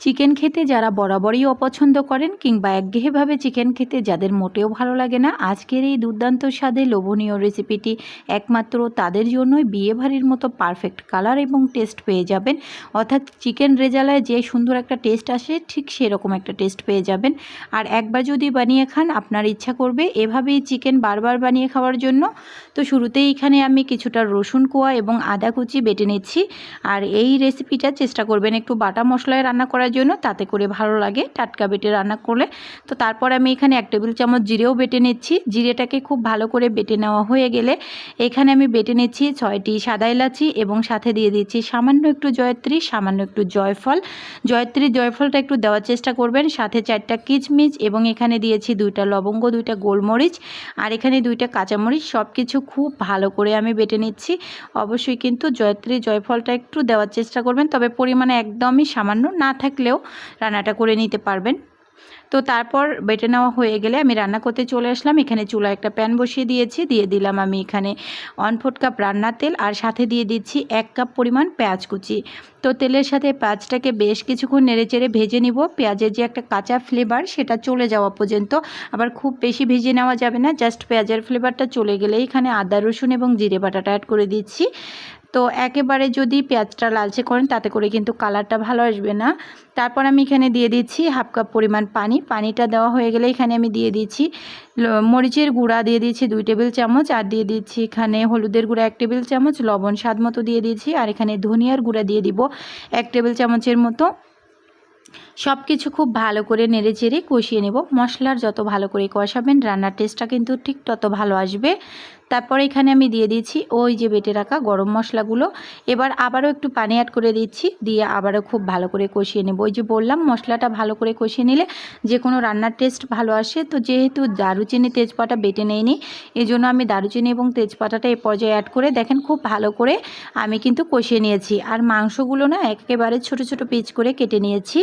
Chicken খেতে যারা বরাবরই অপছন্দ করেন কিংবা একঘেয়েভাবে চিকেন খেতে যাদের মোটেও ভালো লাগে না, আজকের এই দুর্দান্ত স্বাদে লোভনীয় রেসিপিটি একমাত্র তাদের জন্যই বিয়েবাড়ির মতো পারফেক্ট কালার এবং টেস্ট পেয়ে যাবেন। অর্থাৎ চিকেন রেজালায় যে সুন্দর একটা টেস্ট আসে ঠিক সেরকম একটা টেস্ট পেয়ে যাবেন। আর একবার যদি বানিয়ে খান আপনার ইচ্ছা করবে এভাবেই চিকেন বারবার বানিয়ে খাওয়ার জন্য। তো শুরুতেই এখানে আমি কিছুটা রসুন কোয়া এবং আদা কুচি বেটে নিচ্ছি। আর এই রেসিপিটা চেষ্টা করবেন একটু বাটা মশলায় রান্না করার জন্য, তাতে করে ভালো লাগে টাটকা বেটে রান্না করলে। তো তারপর আমি এখানে 1 টেবিল চামচ জিরেও বেটে নিচ্ছি। জিরেটাকে খুব ভালো করে বেটে নেওয়া হয়ে গেলে এখানে আমি বেটে নিচ্ছি 6টি সাদা এলাচি এবং সাথে দিয়ে দিচ্ছি সামান্য একটু জয়ত্রী, সামান্য একটু জয়ফল। জয়ফলটা একটু দেওয়ার চেষ্টা করবেন, সাথে 4টা কিচমিচ এবং এখানে দিয়েছি 2টা লবঙ্গ, 2টা গোলমরিচ আর এখানে 2টা কাঁচামরিচ। সব কিছু খুব ভালো করে আমি বেটে নিচ্ছি। অবশ্যই কিন্তু জয়ত্রী জয়ফলটা একটু দেওয়ার চেষ্টা করবেন, তবে পরিমাণে একদমই সামান্য, না থাকলেও রান্নাটা করে নিতে পারবেন। তো তারপর বেটে নেওয়া হয়ে গেলে আমি রান্না করতে চলে আসলাম। এখানে চুলায় একটা প্যান বসিয়ে দিয়েছি, দিয়ে দিলাম আমি এখানে 1/4 কাপ রান্নার তেল আর সাথে দিয়ে দিচ্ছি 1 কাপ পরিমাণ পেঁয়াজ কুচি। তো তেলের সাথে পেঁয়াজটাকে বেশ কিছুক্ষণ নেড়েচেড়ে ভেজে নিব। পেঁয়াজের যে একটা কাঁচা ফ্লেভার সেটা চলে যাওয়া পর্যন্ত, আবার খুব বেশি ভেজে নেওয়া যাবে না, জাস্ট পেঁয়াজের ফ্লেভারটা চলে গেলে এখানে আদা রসুন এবং জিরে বাটাটা অ্যাড করে দিচ্ছি। তো একেবারে যদি পেঁয়াজটা লালচে করেন তাতে করে কিন্তু কালারটা ভালো আসবে না। তারপর আমি এখানে দিয়ে দিচ্ছি 1/2 কাপ পরিমাণ পানি। পানিটা দেওয়া হয়ে গেলে এখানে আমি দিয়ে দিচ্ছি মরিচের গুঁড়া, দিয়ে দিচ্ছি 2 টেবিল চামচ আর দিয়ে দিচ্ছি এখানে হলুদের গুঁড়া 1 টেবিল চামচ, লবণ স্বাদ মতো দিয়ে দিচ্ছি আর এখানে ধনিয়ার গুঁড়া দিয়ে দিব 1 টেবিল চামচের মতো। সব কিছু খুব ভালো করে নেড়েচেড়ে কষিয়ে নেব। মশলার যত ভালো করে কষাবেন রান্নার টেস্টটা কিন্তু ঠিক তত ভালো আসবে। তারপর এখানে আমি দিয়ে দিচ্ছি ওই যে বেটে রাখা গরম মশলাগুলো। এবার আবারও একটু পানি অ্যাড করে দিচ্ছি, দিয়ে আবারও খুব ভালো করে কষিয়ে নেব। ওই যে বললাম মশলাটা ভালো করে কষিয়ে নিলে যে কোনো রান্নার টেস্ট ভালো আসে। তো যেহেতু দারুচিনি তেজপাতা বেটে নেইনি, এই জন্য আমি দারুচিনি এবং তেজপাতাটা এই পর্যায়ে অ্যাড করে দেখেন খুব ভালো করে আমি কিন্তু কষিয়ে নিয়েছি। আর মাংসগুলো না একেবারে ছোট ছোট পিস করে কেটে নিয়েছি।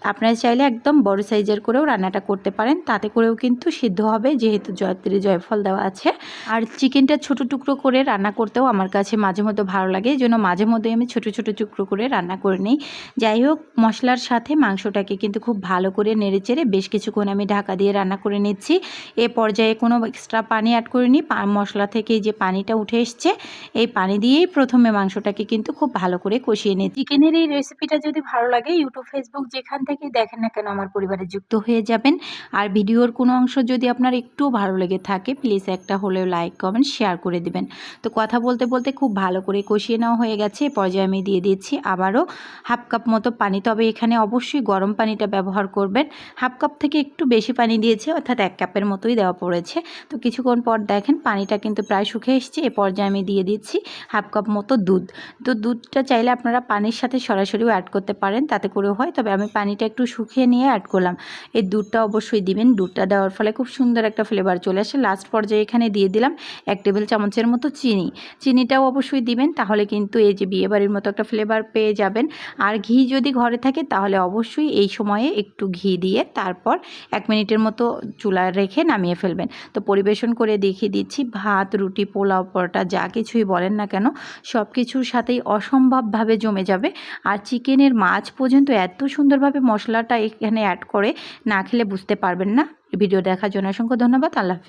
আপনারা চাইলে একদম বড় সাইজের করেও রান্নাটা করতে পারেন, তাতে করেও কিন্তু সিদ্ধ হবে যেহেতু জয়ত্রী জয়ফল দেওয়া আছে। আর চিকেনটা ছোট টুকরো করে রান্না করতেও আমার কাছে মাঝে মধ্যে ভালো লাগে, এই জন্য মাঝে মধ্যে আমি ছোট ছোট টুকরো করে রান্না করে নিই। যাই হোক, মশলার সাথে মাংসটাকে কিন্তু খুব ভালো করে নেড়েচেড়ে বেশ কিছুক্ষণ আমি ঢাকা দিয়ে রান্না করে নিচ্ছি। এ পর্যায়ে কোনো এক্সট্রা পানি অ্যাড করিনি। মশলা থেকে যে পানিটা উঠে এসছে এই পানি দিয়েই প্রথমে মাংসটাকে কিন্তু খুব ভালো করে কষিয়ে নিই। চিকেনের এই রেসিপিটা যদি ভালো লাগে ইউটিউব ফেসবুক যেখান থেকে দেখেন না কেন আমার পরিবারে যুক্ত হয়ে যাবেন। আর ভিডিওর কোনো অংশ যদি আপনার একটু ভালো লেগে থাকে প্লিজ একটা হলেও লাইক কমেন্ট শেয়ার করে দিবেন। তো কথা বলতে বলতে খুব ভালো করে কষিয়ে নেওয়া হয়ে গেছে। এ পর্যায়ে আমি দিয়ে দিচ্ছি আবারও 1/2 কাপ মতো পানি, তবে এখানে অবশ্যই গরম পানিটা ব্যবহার করবেন। 1/2 কাপ থেকে একটু বেশি পানি দিয়েছি, অর্থাৎ 1 কাপের মতোই দেওয়া পড়েছে। তো কিছুক্ষণ পর দেখেন পানিটা কিন্তু প্রায় শুকিয়ে এসছে। এ পর্যায়ে আমি দিয়ে দিচ্ছি 1/2 কাপ মতো দুধ। তো দুধটা চাইলে আপনারা পানির সাথে সরাসরিও অ্যাড করতে পারেন, তাতে করেও হয়, তবে আমি পানিটা একটু শুকিয়ে নিয়ে অ্যাড করলাম। এই দুধটা অবশ্যই দিবেন, দুধটা দেওয়ার ফলে খুব সুন্দর একটা ফ্লেভার চলে আসে। লাস্ট পর্যায়ে এখানে দিয়ে দিলাম 1 টেবিল চামচের মতো চিনি। চিনিটাও অবশ্যই দিবেন, তাহলে কিন্তু এই যে বিয়েবাড়ির মতো একটা ফ্লেভার পেয়ে যাবেন। আর ঘি যদি ঘরে থাকে তাহলে অবশ্যই এই সময়ে একটু ঘি দিয়ে তারপর 1 মিনিটের মতো চুলায় রেখে নামিয়ে ফেলবেন। তো পরিবেশন করে দেখিয়ে দিচ্ছি, ভাত, রুটি, পোলাও, পরোটা যা কিছুই বলেন না কেন সব কিছুর সাথেই অসম্ভবভাবে জমে যাবে। আর চিকেনের মাছ পর্যন্ত এত সুন্দরভাবে মশলাটা এখানে অ্যাড করে না খেলে বুঝতে পারবেন না। ভিডিও দেখার জন্য অসংখ্য ধন্যবাদ। আল্লাহ হাফেজ।